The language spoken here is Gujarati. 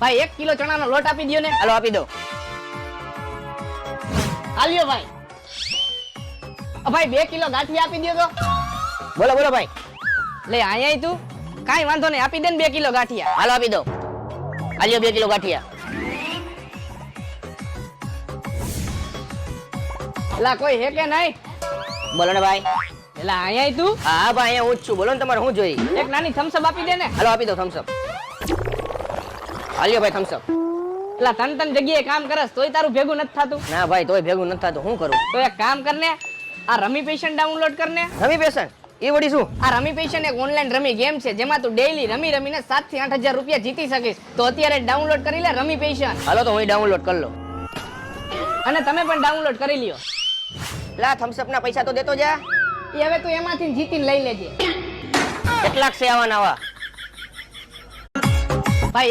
ભાઈ 1 કિલો ચણાનો લોટ આપી દયો ને. હાલો આપી દો. આલ્યો ભાઈ. ભાઈ 2 કિલો ગાંઠિયા આપી દયો તો. બોલો બોલો ભાઈ. લે અહીંયા તું કાઈ વાંધો નહીં, આપી દે ને 2 કિલો ગાંઠિયા. હાલો આપી દો. આલ્યો 2 કિલો ગાંઠિયા. એલા કોઈ હે કે નહીં? બોલો ને ભાઈ. એલા અહીંયા તું હા ભાઈ અહીંયા હું જ છું. બોલો ને તમારે શું જોઈએ? એક નાની થમ્સ અપ આપી દે ને. હાલો આપી દો થમ્સ અપ. હાલ્યો ભાઈ થમ્સ અપ. એલા તન જગ્યાએ કામ કરસ તોય તારું ભેગું નથી થાતું. ના ભાઈ તોય ભેગું નથી થતું, શું કરું? તો એક કામ કરને, આ રમી પેશન ડાઉનલોડ કરને. રમી પેશન એ વળી શું? આ રમી પેશન એક ઓનલાઈન રમી ગેમ છે જેમાં તું ડેઈલી રમીને 7 થી 8000 રૂપિયા જીતી શકીશ. તો અત્યારે ડાઉનલોડ કરી લે રમી પેશન. હાલો તો હું ડાઉનલોડ કરી લો. અને તમે પણ ડાઉનલોડ કરી લ્યો. લા થમ્સ અપ ના પૈસા તો દેતો જા. એ હવે તું એમાંથી જીતીને લઈ લેજે. કેટલાક છે આવા નવા?